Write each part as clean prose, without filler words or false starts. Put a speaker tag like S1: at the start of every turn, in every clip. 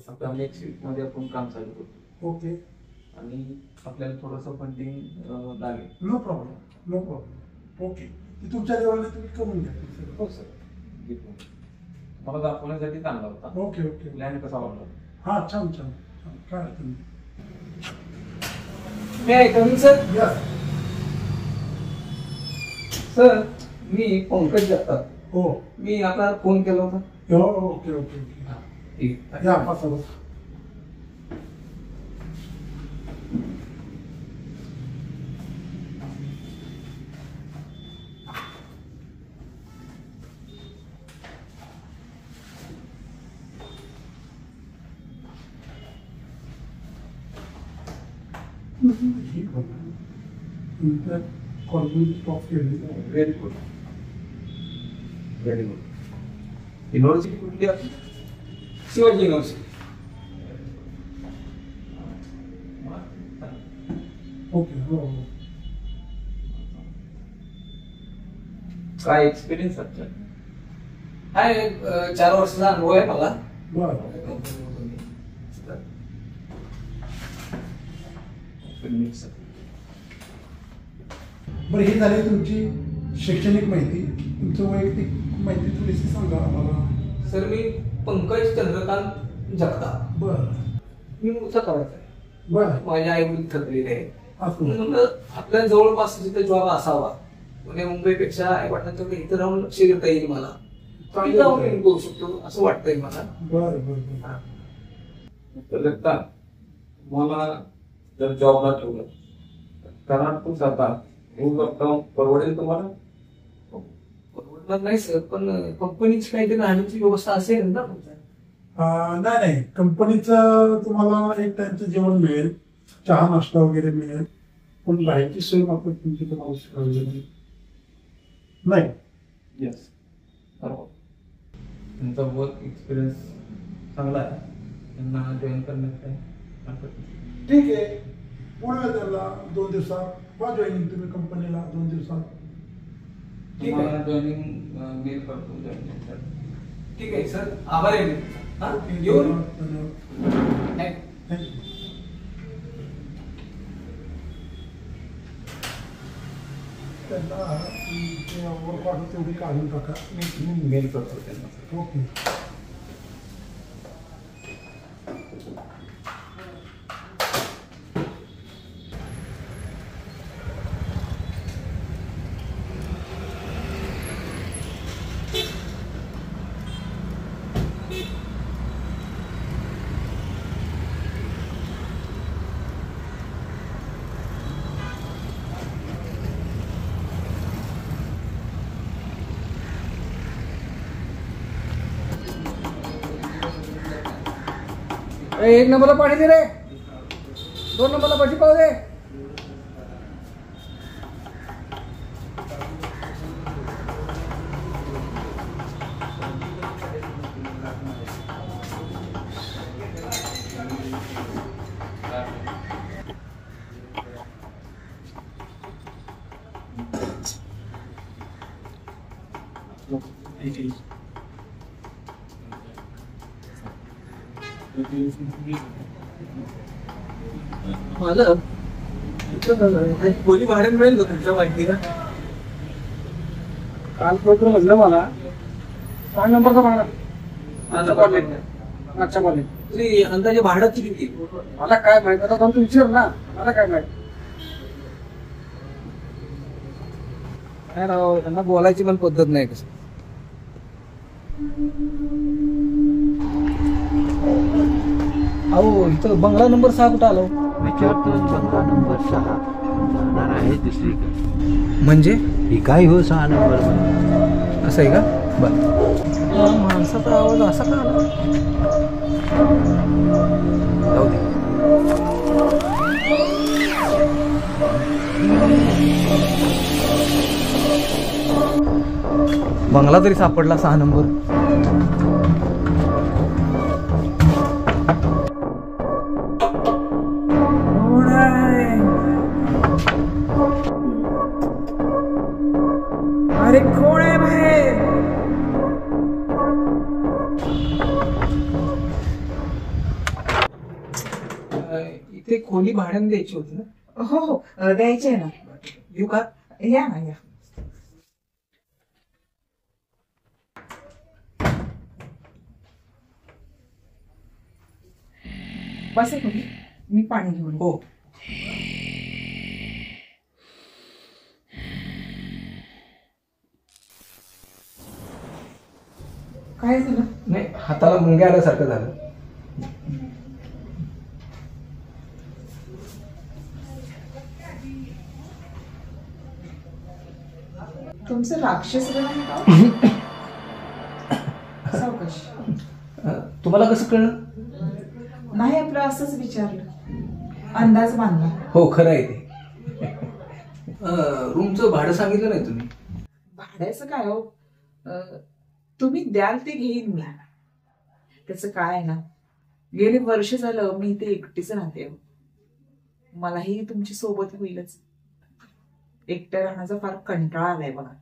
S1: आपल्या next weak मध्ये आपण काम चालू करतो.
S2: ओके.
S1: आणि आपल्याला थोडंसं फंडिंग लागेल.
S2: No problem, no problem. Okay. ती तुमच्या लेवलला तुम्ही करून घ्या.
S1: हो सर. मला दाखवण्यासाठी चांगला होता.
S2: Okay okay.
S1: प्लॅन कसा वाटला?
S2: हां छान छान. काय अडचण नाही.
S3: मी ऐकून सर.
S2: यस
S3: सर मी पंकज जगताप.
S2: हो.
S3: मी आपल्याला फोन केला होता.
S2: हो ओके ओके ओके.
S3: ठीक आहे.
S2: या बसा बसा. ही बघा. नंतर कॉर्पोरेट स्टॉक केली.
S1: Very good. Very good. University कुठली आहे?
S3: शिवाजी युनिव्हर्सिटी.
S2: ओके. हो हो.
S1: काय एक्सपिरियन्स आहे?
S3: आहे 4 वर्षाचा अनुभव आहे मला.
S2: बरं. बरं हे झाली तुमची शैक्षणिक माहिती. तुमचं वैयक्तिक माहिती थोडीशी सांगा आम्हाला.
S3: सर मी पंकज चंद्रकांत जगताप.
S2: बरं
S3: मी मूळचा करायचा आहे.
S2: बरं.
S3: माझे आई वडील ठरलेले आहे.
S2: असं
S3: म्हणून आपल्या जवळपास जिथे जॉब असावा. पुणे मुंबईपेक्षा आई वडिलांच्याकडे इथं राहून लक्ष देता येईल मला.
S2: चांगलं
S3: जाऊन
S2: आहे.
S3: करू शकतो असं वाटतंय मला.
S2: बरं बरं बरं.
S1: तर तुम्हाला जर जॉबला ठेवलं कारण तू जाता परवडेल तुम्हाला?
S3: परवडणार नाही सर, पण कंपनीची काहीतरी राहण्याची व्यवस्था असेल ना.
S2: नाही नाही कंपनीचं तुम्हाला एक टाइमचं जेवण मिळेल, चहा नाश्ता वगैरे मिळेल, पण राहायची सोय मात्र तुमची तुम्हाला शिकवली नाही.
S1: येस बरोबर. त्यांचा वर्क एक्सपिरियन्स चांगला आहे. त्यांना जॉईन करण्यात काय हरकत नाही.
S2: ठीक आहे. बोलूया त्याला 2 दिवसात वा जॉईनिंग तुम्ही कंपनीला 2 दिवसात.
S3: ठीक आहे.
S1: तुम्हाला जॉईनिंग मेल करतो. जॉईनिंग
S3: ठीक आहे सर. आभार आहे मी.
S2: ओके,
S3: येऊन
S2: धन्यवाद.
S3: नाही.
S2: थँक्यू. त्यांना वर्क ऑर्डर तेवढी काढून टाका.
S1: मी मेल करतो त्यांना.
S2: ओके.
S3: एक नंबरला पाणी दे रे. 2 नंबरला भजी पाव दे. माझं खोली भाड्यात मिळेल का तुमच्या माहितीला? काल पत्र म्हणलं मला 6 नंबरचा भाडा. मागच्या कॉलेज तुझी अंदाजे भाडं किती? मला काय माहित. आता जाऊन तू विचार ना. मला काय माहित. काय राव त्यांना बोलायची पण पद्धत नाही. कसं अहो इथं बंगला नंबर 6 कुठं आलो?
S4: विचारतो. बंगला नंबर 6 जाणार आहे दुसरीकडे.
S3: म्हणजे
S4: ही काय हो 6 नंबर
S3: असं आहे का? बर माणसाचा आवाज असा का आला? जाऊ दे. बंगला तरी सापडला 6 नंबर.
S5: अरे कोण आहे बाहेर?
S3: इथे खोली भाड्याने द्यायची होती ना?
S5: हो हो द्यायचे आहे ना.
S3: देऊ का?
S5: या ना या. बसा तुम्ही, मी पाणी घेऊन येते.
S3: हो.
S5: काय झालं?
S3: नाही, हाताला मुंग्या आल्यासारखं झालं.
S5: तुमचं राक्षस रन आहे का? सावकाश.
S3: तुम्हाला कसं कळलं?
S5: नाही आपलं असंच विचारलं, अंदाज बांधला.
S3: हो खरं आहे ते. रूमचं भाडं सांगितलं नाही तुम्ही?
S5: भाड्याचं काय हो, तुम्ही द्याल ते घेईन मी. त्याचं काय आहे ना, गेली वर्ष झालं मी इथे एकटीच राहते हो. मलाही तुमची सोबत होईलच. एकट्या राहण्याचा फार कंटाळा आलाय बघा.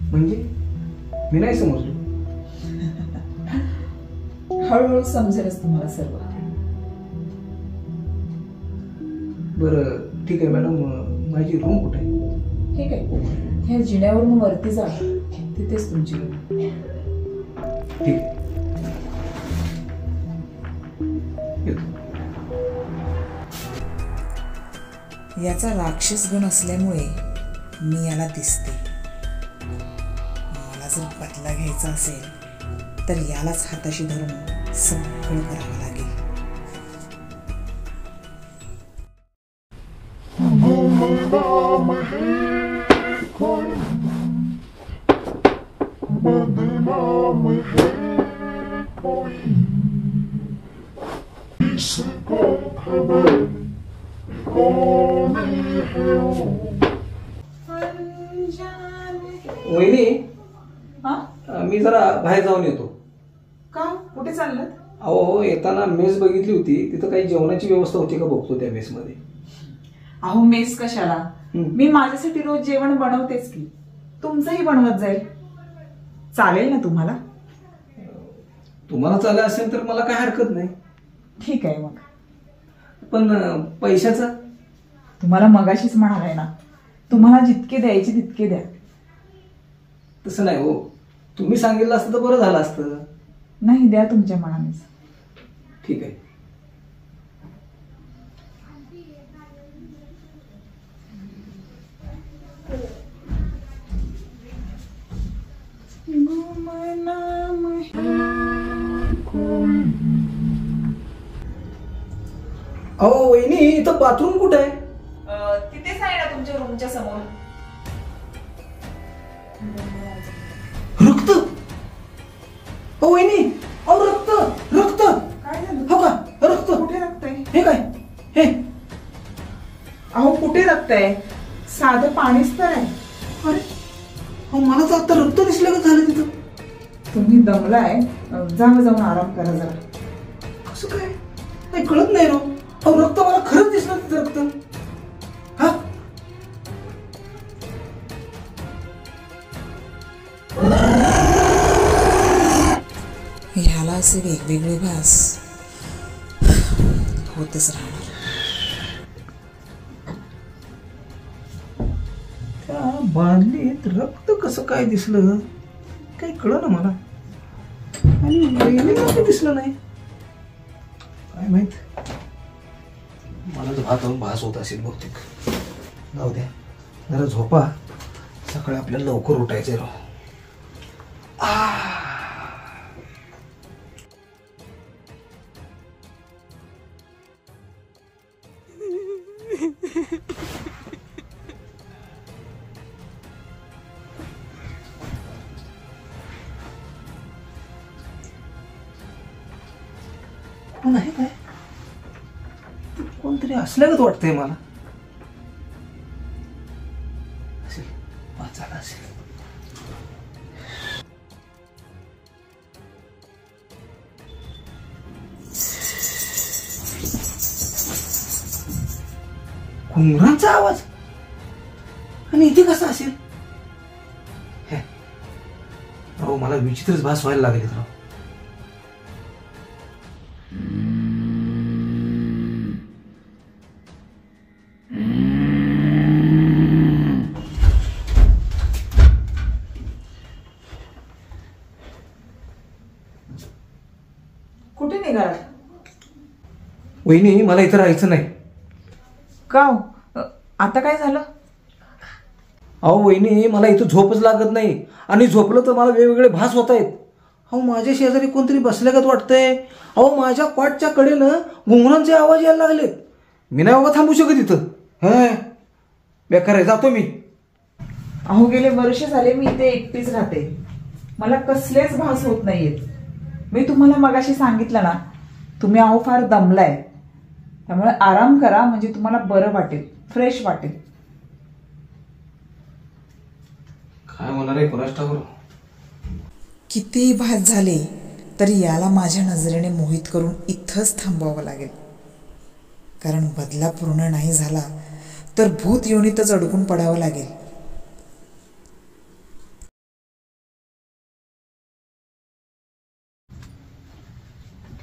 S3: म्हणजे मी नाही समजलो.
S5: हळूहळू समजेलच तुम्हाला सर्व.
S3: बरं ठीक आहे मॅडम, माझी रूम कुठे आहे?
S5: ठीक आहे, ह्या जिन्यावरून वरती जा, तिथेच तुमची रूम.
S3: ठीक आहे, येतो.
S5: याचा राक्षस गुण असल्यामुळे मी याला दिसते. मला जर बदला घ्यायचा असेल तर यालाच हाताशी धरून सगळं करावं लागेल.
S3: वहिनी,
S5: हा?
S3: मी जरा बाहेर जाऊन येतो.
S5: का? कुठे चाललं?
S3: अहो येताना मेस बघितली होती, तिथं काही जेवणाची व्यवस्था होती का बघतो त्या मेस मध्ये.
S5: अहो मेस कशाला, मी माझ्यासाठी रोज जेवण बनवतेच की. तुमचंही बनवत जाईल. चालेल ना तुम्हाला?
S3: तुम्हाला चालेल असेल तर मला काय हरकत नाही.
S5: ठीक आहे मग.
S3: पण पैशाचा?
S5: तुम्हाला मगाशीच म्हणालाय ना, तुम्हाला जितके द्यायचे तितके द्या.
S3: तसं नाही हो, तुम्ही सांगितलं असतं तर बरं झालं असतं.
S5: नाही, द्या तुमच्या मनानेच.
S3: ठीक आहे. अहो वहिनी, इथं बाथरूम कुठे आहे?
S5: तिथेच आहे ना तुमच्या रूमच्या समोर.
S3: रक्त? अहो वहिनी, अहो रक्त रक्त.
S5: काय झालं?
S3: हो का? रक्त.
S5: कुठे रक्त आहे?
S3: हे काय? हे
S5: अहो कुठे रक्त आहे? साधं पाणीच तर आहे.
S3: अरे अहो, मला तर आता रक्त दिसलं का झालं तिथं.
S5: तुम्ही दमलाय, जाऊन आराम करा जरा.
S3: कसं काय? काही कळत नाही रो. अहो रक्त मला खरंच दिसलं तिथं रक्त. हा
S5: ह्याला असे वेगवेगळे भास होतच राहणार.
S3: त्या बादलीत रक्त कसं काय दिसलं काही कळलं ना मला. आणि वहिनीला काही दिसलं नाही. काय माहित, मलाच भास होत असेल बहुतेक. जाऊ द्या, जरा झोपा. सकाळी आपल्याला लवकर उठायचे राव. कोण आहे काय? कोणतरी असल्यागत वाटतंय मला. असेल, वाचायला असेल. घुंगरांचा आवाज आणि इथे कसा असेल? अहो मला विचित्रच भास व्हायला लागले राव.
S5: कुठे निघाला?
S3: वहिनी मला इथं राहायचं नाही.
S5: का हो? आता काय झालं?
S3: अहो वहिनी मला इथं झोपच लागत नाही आणि झोपलं तर मला वेगवेगळे भास होत आहेत. अहो माझ्या शेजारी कोणतरी बसल्यागत वाटतंय. अहो माझ्या पाठच्या कडेनं घुंगरांचे आवाज यायला लागलेत. मी नाही बाबा थांबू शकत इथं. बेकार आहे, जातो मी.
S5: अहो गेले वर्ष झाले मी इथे एकटीच राहते. मला कसलेच भास होत नाहीयेत. मी तुम्हाला मगाशी सांगितलं ना, तुम्ही अहो फार दमलाय, त्यामुळे आराम करा म्हणजे तुम्हाला बरं वाटेल, फ्रेश वाटेल.
S3: काय होणार आहे कोणास ठाऊक.
S6: कितीही भास झाले तरी याला माझ्या नजरेने मोहित करून इथंच थांबवावं लागेल. कारण बदला पूर्ण नाही झाला तर भूत योनीतच अडकून पडावं लागेल.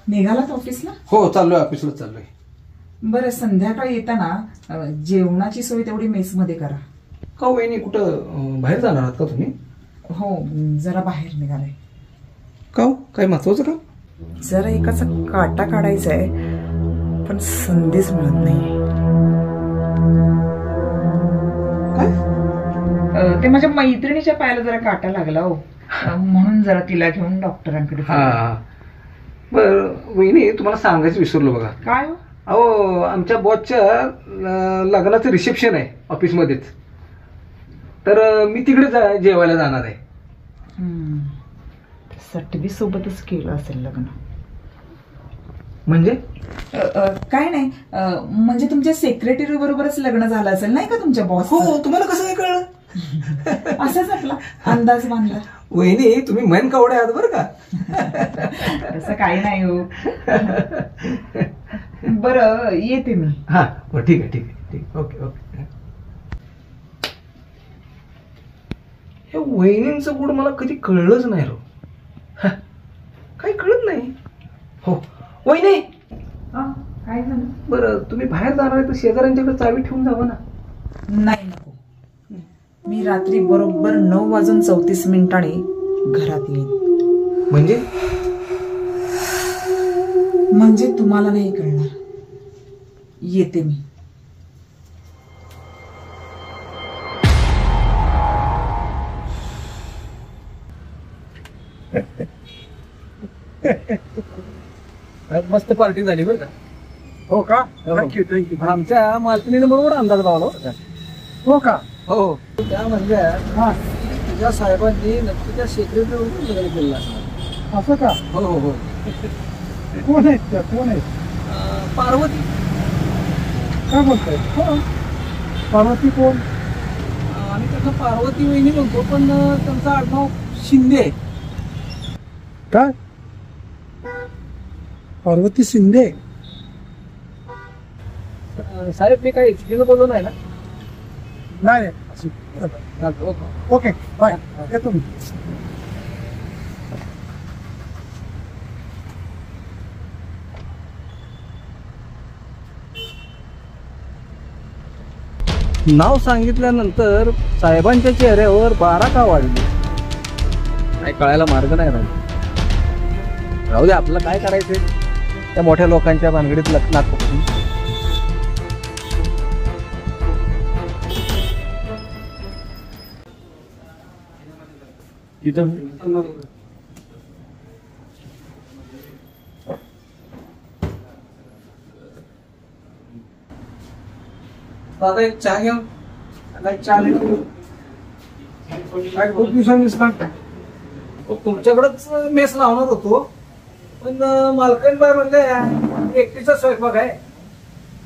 S5: निघालात ऑफिसला?
S3: हो चाललोय, ऑफिसला चाललोय.
S5: बरं, संध्याकाळी येताना जेवणाची सोय तेवढी मेसमध्ये करा.
S3: का वहिनी कुठं बाहेर जाणार आहात का तुम्ही?
S5: हो, जरा बाहेर निघालाय.
S3: का काय महत्वाचं का?
S5: जरा एकाचा काटा काढायचा आहे पण संधीच मिळत नाही.
S3: काय?
S5: ते माझ्या मैत्रिणीच्या पायाला जरा काटा लागला हो, म्हणून जरा तिला घेऊन डॉक्टरांकडे.
S3: हा बरं वहिनी, तुम्हाला सांगायचं विसरलो बघा.
S5: काय हो?
S3: अहो आमच्या बॉसच्या लग्नाचं रिसेप्शन आहे ऑफिसमध्येच, तर मी तिकडे जेवायला जाणार आहे.
S5: सटवी सोबतच केलं असेल लग्न.
S3: म्हणजे
S5: काय नाही, म्हणजे तुमच्या सेक्रेटरी बरोबरच लग्न झालं असेल नाही का तुमच्या बॉस?
S3: हो, तुम्हाला कसं काय कळलं?
S5: असंच आपला अंदाज बांधला.
S3: वहिनी तुम्ही मन कवडे आहात बरं का.
S5: असं काही नाही हो. बरं येते मी.
S3: हा ठीक आहे ठीक आहे ठीक. Okay okay. हे वहिनींचं गुड मला कधी कळलंच नाही रो. काही कळत नाही. हो वहिनी,
S5: काय झालं?
S3: बरं तुम्ही बाहेर जाणार आहे तर शेजाऱ्यांच्याकडे चावी ठेवून जावं ना.
S5: नाही नको, मी रात्री बरोबर 9:34 घरात येईन. म्हणजे तुम्हाला नाही कळणार. येते मी.
S1: मस्त पार्टी झाली बरं का.
S2: हो का? Thank you thank you.
S1: आमच्या मालकिनीने बरोबर अंदाज लावला.
S2: हो का?
S1: हो, त्या म्हणल्या
S2: हा,
S1: तुझ्या साहेबांनी नक्की त्या सेक्रेटरीवरून लग्न केलेलं असणार.
S2: असं का?
S1: हो हो हो.
S2: कोण आहेत त्या? कोण आहेत?
S1: पार्वती.
S2: काय बोलताय? हो, पार्वती कोण?
S1: आम्ही त्यांना पार्वती वहिनी म्हणतो, पण त्यांचं आडनाव शिंदे आहे.
S2: काय? पार्वती शिंदे?
S1: साहेब मी काही चुकीचं बोललो नाही ना?
S2: नाही.
S1: ओके.
S2: ओके बाय, येतो मी.
S1: नाव सांगितल्यानंतर साहेबांच्या चेहऱ्यावर 12 का वाढली काय कळायला मार्ग नाही राहिला. राहू दे, आपल्याला काय करायचंय त्या मोठ्या लोकांच्या भानगडीत लग्नात पकडून. दादा एक चहा घ्या.
S2: काय खूप दिवसांनी दिसला.
S1: तुमच्याकडेच मेस लावणार होतो, पण मालकान बाय म्हणले
S3: एकटीचा स्वयंपाक आहे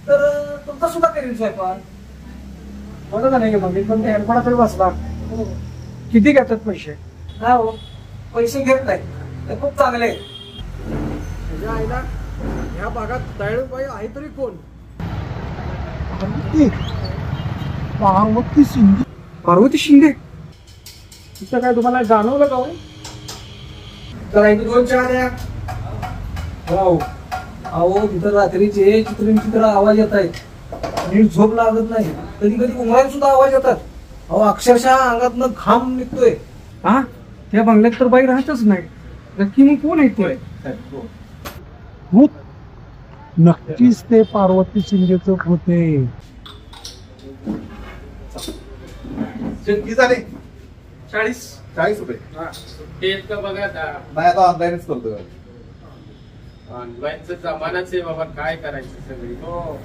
S3: तर तुमचा सुद्धा करेल स्वयंपाक.
S2: बरं का नाही मग पण हेल्पडा तरी बसला. किती घेतात पैसे?
S3: हा हो, पैसे घेत नाही ते खूप चांगले आहेत.
S2: तुझ्या आईला या भागात दयाळूबाई आहे तरी कोण? पार्वती शिंदे. पार्वती शिंदे तिथं काय तुम्हाला जाणवलं का हो?
S3: तर एक 2 चहा द्या.
S2: हो.
S3: अहो तिथं रात्रीचे चित्र आवाज येत आहेत. नीट झोप लागत नाही. कधी कधी उंगरात सुद्धा आवाज येतात. अहो अक्षरशः अंगातनं घाम निघतोय.
S2: हा त्या बंगल्यात तर बाई राहतच नाही. नक्की मग कोण येतोय? भूत. नक्कीच ते पार्वती शिंदेचं भूत आहे.
S1: किती झाले?
S7: 40 रुपये.
S1: तेच का बघा आता.
S7: नाही आता ऑनलाईनच करतो.
S1: ऑनलाईनचं जमानाच आहे बाबा, काय करायचं सगळी. हो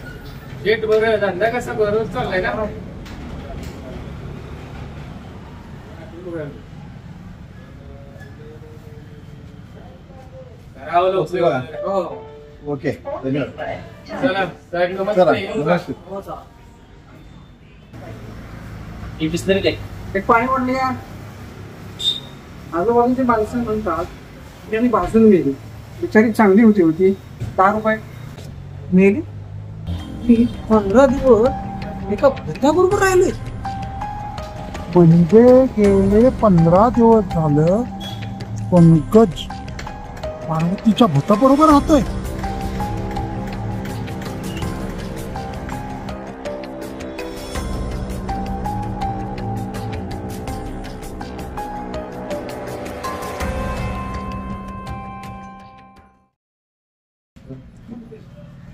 S1: शेट बरं, धंदा कसा बरोबर चाललाय ना. करावं लवकर. हो
S7: ओके धन्यवाद.
S1: चला साहेब
S7: चला
S1: नमस्ते.
S7: नमस्ते.
S2: एक पाणी वाढले या. आजूबाजूची माणसं म्हणतात त्यांनी भाजून गेली. बिचारी चांगली होती 10 रुपये
S3: मेली. 15 दिवस एका भूताबरोबर राहिले.
S2: म्हणजे गेले 15 दिवस झालं पंकज पार्वतीच्या भूताबरोबर राहतोय.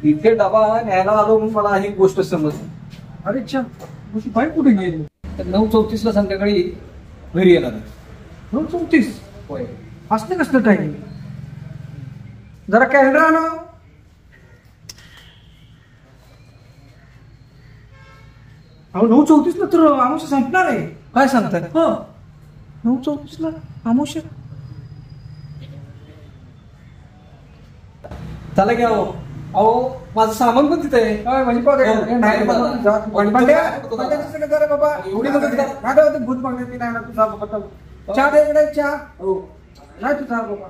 S3: इथे डबा न्यायला आलो म्हणून मला ही गोष्ट समजली.
S2: अरे अच्छा मग ती बाई कुठे गेली?
S3: 9:34 ला संध्याकाळी घरी येणार.
S2: 9:34
S3: होय.
S2: असते कसलं टाइम? जरा कॅलेंडर आणा. अहो 9:34 ला तर आमचं संपणार आहे.
S3: काय सांगताय?
S2: हो
S3: 9:34 ला आमुष्य. चला घ्या हो. अहो माझं सामान पण तिथे आहे.
S2: काय म्हणजे बघ
S3: हो, नाही बाबा.
S2: जरा बाबा
S3: एवढी मदत करा.
S2: माझ्या भूत बघण्यात मी नाही ना तुझा बाबा. चहा दे इकडे चहा.
S3: हो.
S2: नाही तुझा बाबा.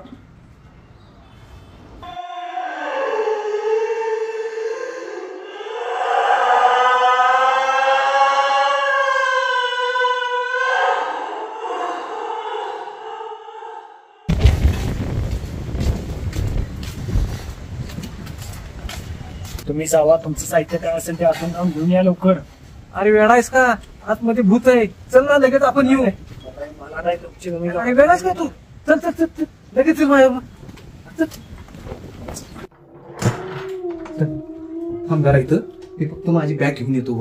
S8: तुम्ही जावा, तुमचं साहित्य काय असेल ते आपण जाऊन घेऊन या लवकर.
S3: अरे वेळा आहेस का? आतमध्ये भूत आहे. चल ना लगेच आपण येऊ.
S8: मला नाही तुमची, तुम्ही
S3: अरे वेळा आहेस का तू? चल चल चल चल. लगेच येऊ माझ्या. चल. थांब जरा इथं. मी फक्त माझी बॅग घेऊन येतो.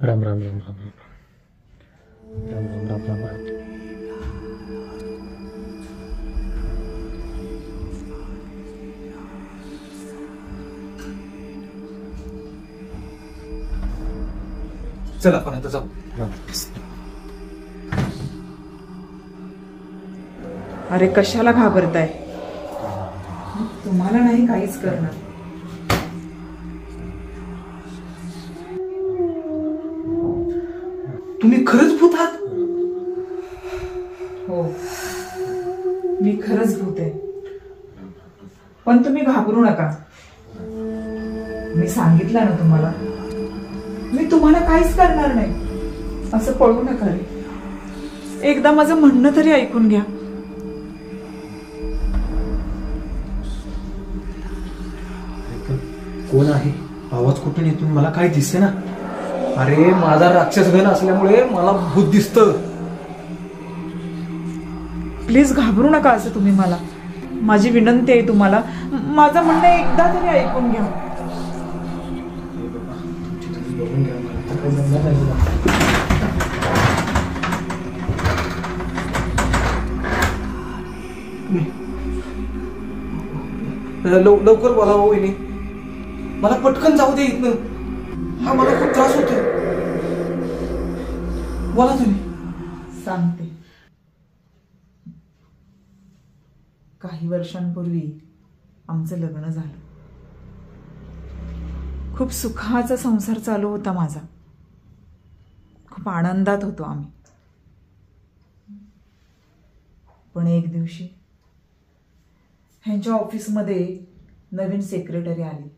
S8: राम राम राम राम राम राम राम राम राम.
S3: चल आपण आता जाऊ.
S5: अरे कशाला घाबरताय? तुम्हाला नाही काहीच करणार.
S3: तुम्ही खरंच भूत आहात?
S5: हो मी खरंच भूत आहे. पण तुम्ही घाबरू नका. मी सांगितलं ना तुम्हाला, मी तुम्हाला काहीच करणार नाही. असं पळू नका रे. एकदा माझं म्हणणं तरी ऐकून घ्या.
S3: कोण आहे? आवाज कुठून येतो? मला काही दिसते ना. अरे माझा राक्षसगण असल्यामुळे मला भूत दिसतं.
S5: प्लीज घाबरू नका असं तुम्ही मला. माझी विनंती आहे तुम्हाला, माझं म्हणणं एकदा तरी ऐकून घ्या.
S3: लवकर बोला हो वहिनी. मला पटकन जाऊ दे इथनं. हा मला खूप त्रास होतोय. बोला तुम्ही.
S5: सांगते.
S6: काही वर्षांपूर्वी आमचं लग्न झालं. खूप सुखाचा संसार चालू होता माझा. खूप आनंदात होतो आम्ही. पण एक दिवशी ह्यांच्या ऑफिसमध्ये नवीन सेक्रेटरी आली.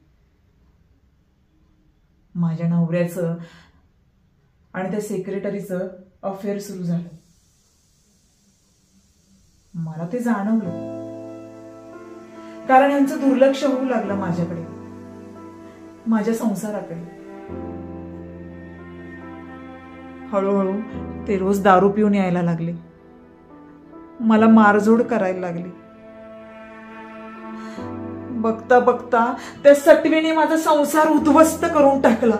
S6: माझ्या नवऱ्याचं आणि त्या सेक्रेटरीचं अफेअर सुरू झालं. मला ते जाणवलं, कारण यांचं दुर्लक्ष होऊ लागलं माझ्याकडे, माझ्या संसाराकडे. हळूहळू ते रोज दारू पिऊन यायला लागले. मला मारझोड करायला लागली. बघता बघता त्या सटवीने माझा संसार उद्ध्वस्त करून टाकला.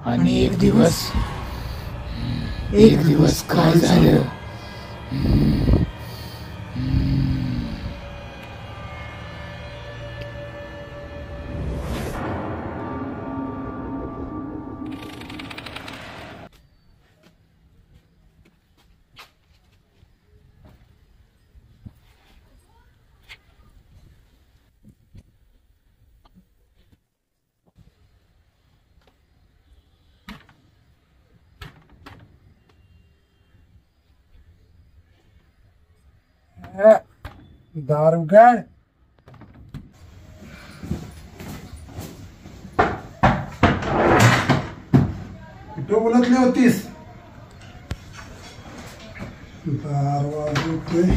S9: आणि एक दिवस काय झालं?
S2: दार उघड. कुठं बोलतली होतीस? दार वाजवतोय.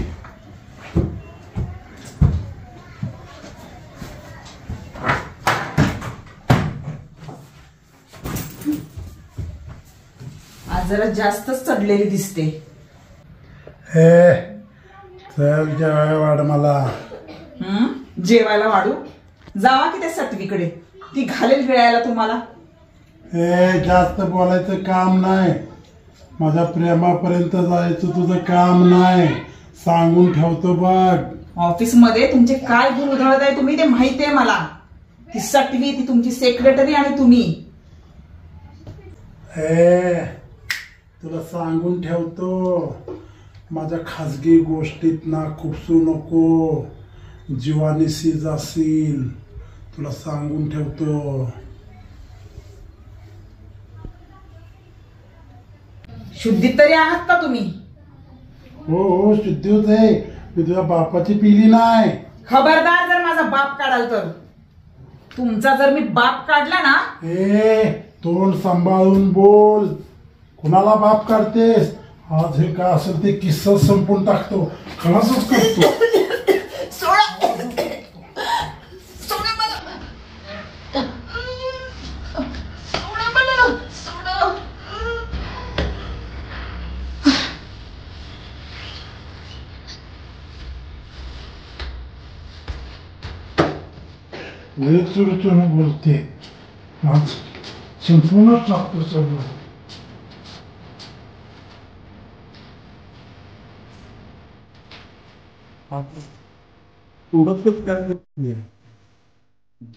S6: आज जरा जास्तच चढलेली दिसते.
S2: हे चल जेवायला वाढ मला.
S6: जेवायला वाढू? जावा की त्या सटवीकडे, ती घालेल गिळायला तुम्हाला.
S2: हे जास्त बोलायचं काम नाही. माझ्या प्रेमापर्यंत जायचं तुझं काम नाही. सांगून ठेवतो बघ.
S6: ऑफिस मध्ये तुमचे काय गुण उधळत आहे तुम्ही ते माहिती आहे मला. ती सटवी, ती तुमची सेक्रेटरी आणि तुम्ही.
S2: हे तुला सांगून ठेवतो, माझ्या खाजगी गोष्टीत ना खुपसू नको. जीवानिशी जाशील, तुला सांगून ठेवतो.
S6: शुद्धीत तरी आहात का तुम्ही?
S2: हो हो शुद्धीच आहे. मी तुझ्या बापाची पिली नाही.
S6: खबरदार जर माझा बाप काढाल तर. तुमचा जर मी बाप काढला ना.
S2: ए तोंड सांभाळून बोल. कुणाला बाप काढतेस? आज हे काय असेल ते किस्सा संपून टाकतो. खलासच करतो. चुरचुर बोलते. संपूर्णच टाकतो सगळं.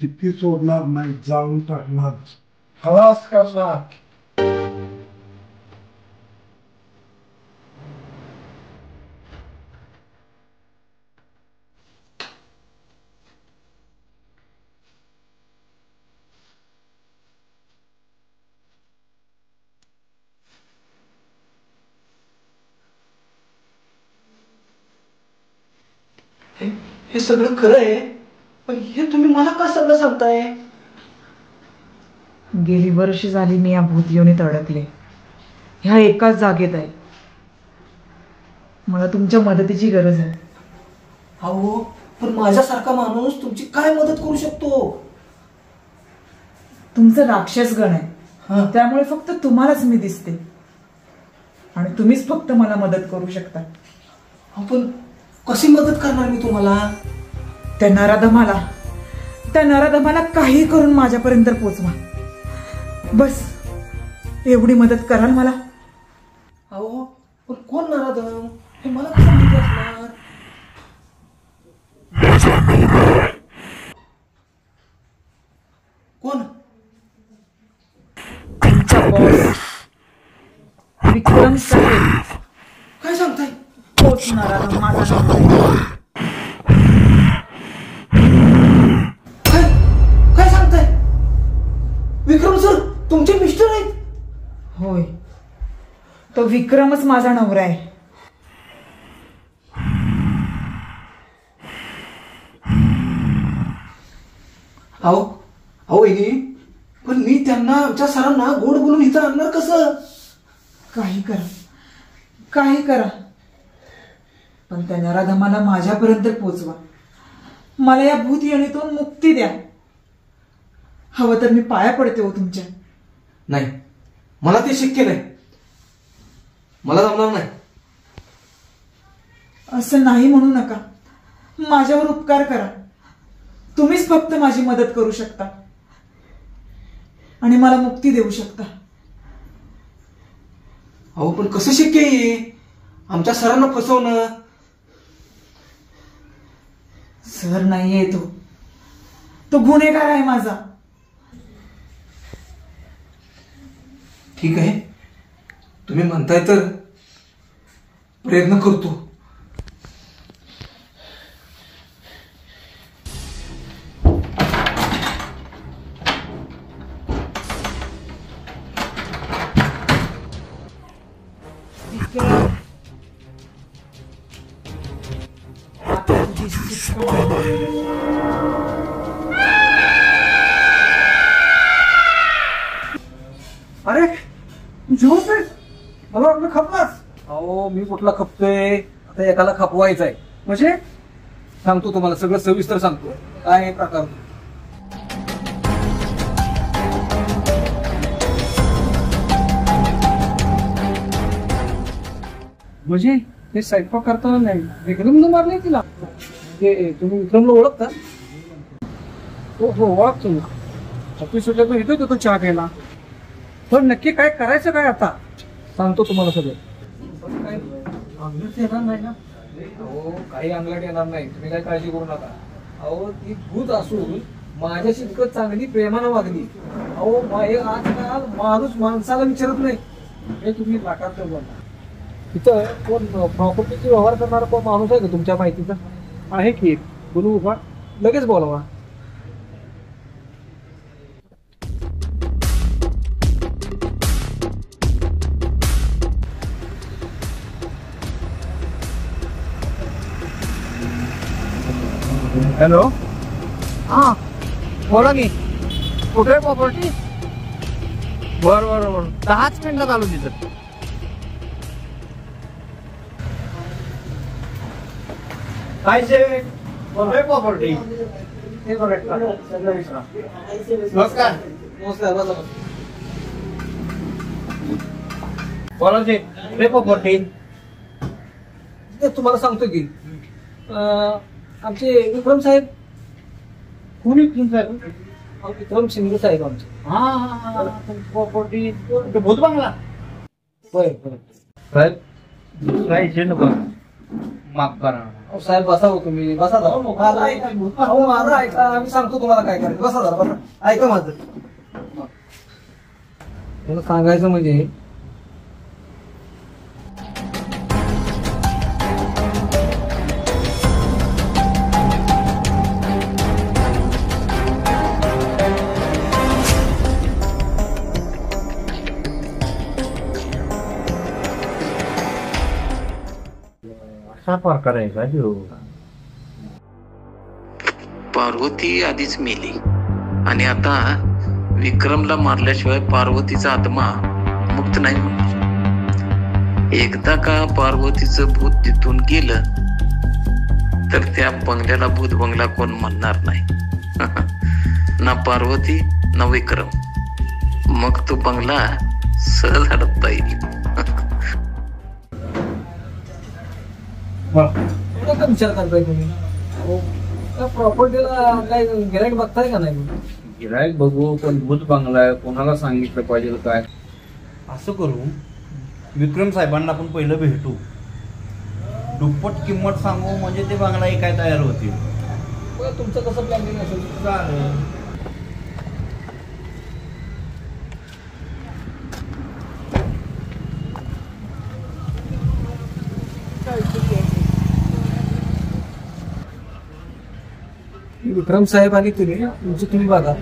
S2: जिप्पी सोडणार नाही, जाळून टाकणार, खलास करणार.
S3: हे सगळं खरं आहे, पण हे तुम्ही मला का सगळं सांगताय?
S6: गेली वर्ष झाली मी या भूतयोनीत अडकले. ह्या एकाच जागेत आहे. मला तुमच्या मदतीची गरज आहे.
S3: अहो पण माझ्यासारखा माणूस तुमची काय मदत करू शकतो?
S6: तुमचं राक्षस गण आहे, त्यामुळे फक्त तुम्हालाच मी दिसते आणि तुम्हीच फक्त मला मदत करू शकता.
S3: आपण कशी मदत करणार मी तुम्हाला?
S6: त्या नराधमाला काही करून माझ्यापर्यंत पोचवा. बस एवढी मदत कराल मला?
S3: अहो पण कोण नराधम हे मला कसं माहिती असणार? कोण?
S6: तुमचा बॉस विक्रम साहेब. तोच नराधम माझा नवरा आहे.
S3: काय सांगताय? विक्रम सर तुमचे मिस्टर आहेत?
S6: होय, तो विक्रमच माझा नवरा आहे.
S3: अहो अहो वहिनी, पण मी त्यांना आमच्या सरांना गोड बोलून इथं आणणार कसं?
S6: काही करा, काही करा, पण त्या नराधमाला माझ्यापर्यंत पोचवा. मला या भूत योनीतून मुक्ती द्या. हवं तर मी पाया पडते हो तुमच्या.
S3: नाही, मला ते शक्य नाही. मला जमणार नाही.
S6: असं नाही म्हणू नका. माझ्यावर उपकार करा. तुम्हीच फक्त माझी मदत करू शकता आणि मला मुक्ती देऊ शकता.
S3: अहो पण कसं शक्य आहे आमच्या सरांना फसवणं?
S6: सर नाहीये तो गुन्हेगार आहे माझा.
S3: ठीक आहे, तुम्ही म्हणताय तर प्रयत्न करतो.
S1: अरे झोप आहे, मला वाटलं खपलास. अहो मी कुठला खपतोय? आता एकाला खपवायचं आहे. म्हणजे सांगतो तुम्हाला सगळं सविस्तर सांगतो काय आहे प्रकार. म्हणजे हे स्वयंपाक करताना नाही विक्रमनं मारले तिला. तुम्ही विक्रमला ओळखता? हो हो ओळखतो मी. ऑफिस सुटल्यातून येतोय तो चहा घ्यायला. पण नक्की काय करायचं काय आता सांगतो तुम्हाला सगळं. काय अंगलट येणार नाही ना? अहो काही अंगलट येणार नाही, तुम्ही काय काळजी करू नका. अहो ती भूत असून माझ्याशी इतकं चांगली प्रेमानं वागली. अहो आजकाल माणूस माणसाला विचारत नाही. हे तुम्ही लाखात बोलता. तिथं कोण प्रॉपर्टीचे व्यवहार करणारा कोण माणूस आहे का तुमच्या माहितीचा? आहे की, बोलू का? लगेच बोलवा. हॅलो, हा बोला की. कुठे आहे प्रॉपर्टी? बरं 10 मिनिटात आलो तिथं. काय प्रॉपर्टी? नमस्कार. नमस्कार बोला जे प्रॉपर्टी. तुम्हाला सांगतो की आमचे विक्रम साहेब. कोणी विक्रम साहेब? विक्रम शिंदे साहेब आमचे. हा प्रॉपर्टी भूत बंगला. बरं साहेब दुसरा एजंट बघ. माफ करा साहेब, बसा हो तुम्ही. बसा जरा. माझं ऐका, आम्ही सांगतो तुम्हाला काय करायचं. बसा जरा, बसा. ऐका माझं. मला सांगायचं म्हणजे प्रकार आहे का?
S10: पार्वती आधीच मेली आणि आता विक्रमला मारल्याशिवाय पार्वतीचा आत्मा मुक्त नाही होणार. एकदा का पार्वतीचं भूत तिथून गेलं तर त्या बंगल्याला भूत बंगला कोण म्हणणार नाही. ना पार्वती ना विक्रम. मग तो बंगला सहज हडपता येईल.
S1: काय विचार करताय तुम्ही? प्रॉपर्टीला काय गिराईक बघताय का नाही?
S11: गिराईक बघू, पण भूत बंगला आहे, कोणाला सांगितलं पाहिजे काय?
S12: असं करू, विक्रम साहेबांना आपण पहिलं भेटू, दुप्पट किंमत सांगू, म्हणजे ते बंगला काय तयार होतील.
S1: तुमचं कसं प्लॅनिंग असेल चालेल.
S3: विक्रम साहेब आणि तुम्ही तुमचं तुम्ही बघा.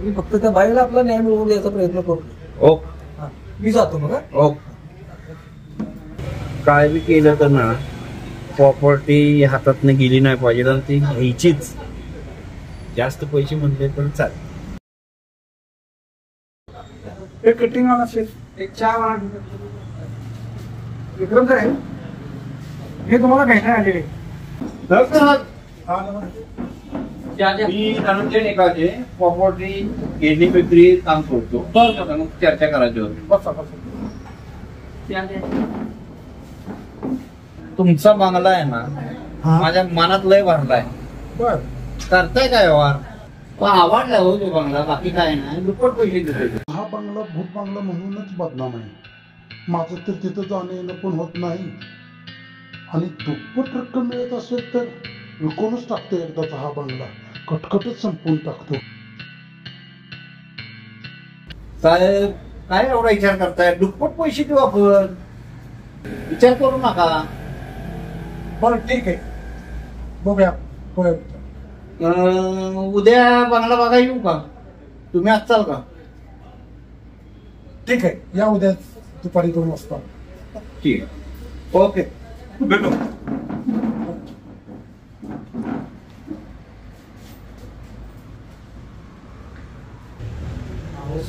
S3: मी फक्त त्या बाईला आपला न्याय मिळवून द्यायचा प्रयत्न करतो.
S12: ओ
S3: हा, मी जातो मग.
S12: ओ काय बी केलं तर ना प्रॉपर्टी हातातनं गेली नाही पाहिजे आणि ती घ्यायचीच. जास्त पैसे म्हणले तर चालेल.
S2: एक कटिंग आला असेल.
S3: एक चहा विक्रम साहेब हे तुम्हाला भेटणार आलेले.
S12: मी धनंजय निकाचे प्रॉपर्टी घेणी विक्री काम करतो. मग चर्चा करायची होती. तुमचा बंगला आहे ना माझ्या मनात लय भरलाय.
S2: बर
S12: करताय काय व्यवहार? आवडला हो तो बंगला. बाकी काय नाही. दुप्पट पैसे देतो.
S2: हा बंगला भूत बंगला म्हणूनच बदनाम आहे. माझं तर तिथं जाणं येणं पण होत नाही आणि दुप्पट रक्कम मिळत असेल तर विकूनच टाकतो एकदाचा हा बंगला. कटकटच संपवून टाकतो.
S12: साहेब काय एवढा विचार करताय? दुप्पट पैसे देऊ आपण. विचार करू नका.
S2: बरं ठीक आहे बघूया.
S12: उद्या बंगला बघा येऊ का? तुम्ही आज चाल का?
S2: ठीक आहे या उद्या दुपारी 2 वाजता.
S12: ठीक आहे. ओके भेटू.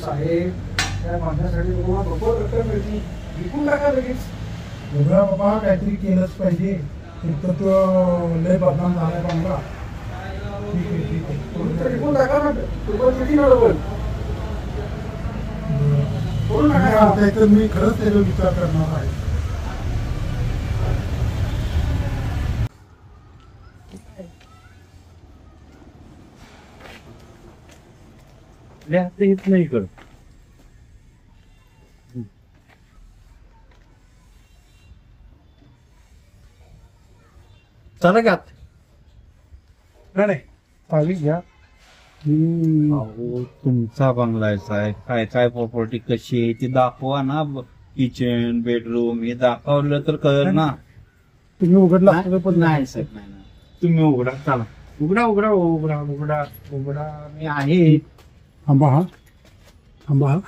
S3: साहेब त्या माझ्यासाठी तुम्हाला भरपूर रक्कम मिळते. विकून टाका लगेच.
S2: बघा बाबा काहीतरी केलंच पाहिजे. एक तर तो लय बदनाम झालाय बंगला. ठीक आहे ठीक आहे
S3: विकून टाका ना. तुम्हाला किती मिळवल बोलू नका.
S2: तर मी खरंच त्याचा विचार करणार आहे.
S12: येत नाही कर. चला का?
S2: नाही चालेल घ्या.
S12: अहो तुमचा बंगला आहे साहेब. काय काय प्रॉपर्टी कशी आहे ती दाखवा ना. किचन बेडरूम हे दाखवलं तर कळेल ना.
S2: तुम्ही उघडला पण
S12: नाही साहेब नाही. तुम्ही उघडा. चला
S2: उघडा उघडा उघडा उघडा उघडा.
S12: मी आहे.
S2: थांबा हा थांबा हा.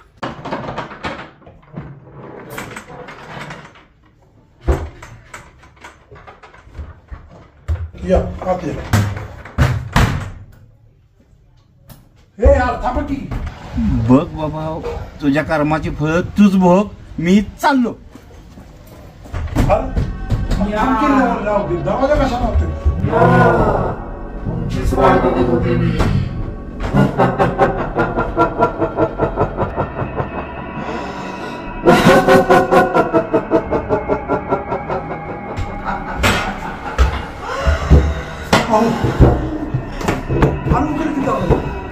S2: या आत या. हे यार थांबा की.
S12: बघ बाबा तुझ्या कर्माची फळ तूच भोग. मी चाललो.
S2: दरवाजा कशा लावतोय?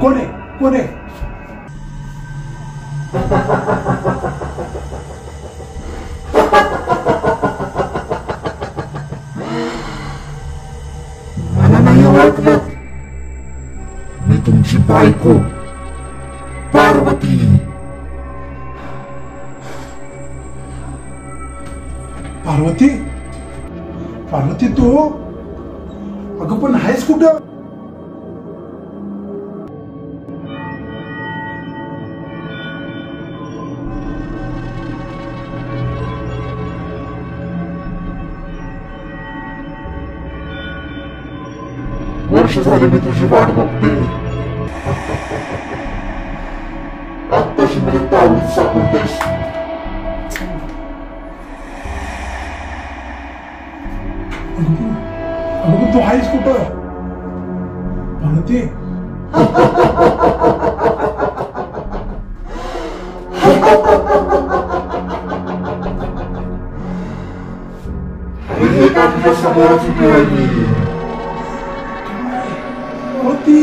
S2: कोण आहे कोण आहे?
S9: मला नाही ओळखलं. मी तुमची बायको पार्वती.
S2: पार्वती पार्वती तू अगं पण आहेस कुठं?
S9: वर्ष झाले मी तुझी वाट बघते. आत्ताशी मला तावडीत सापडतेस.
S2: अगं तू आहेस कुठं? पार्वती
S9: तुझ्या समोरच उभी राहिली.
S2: पार्वती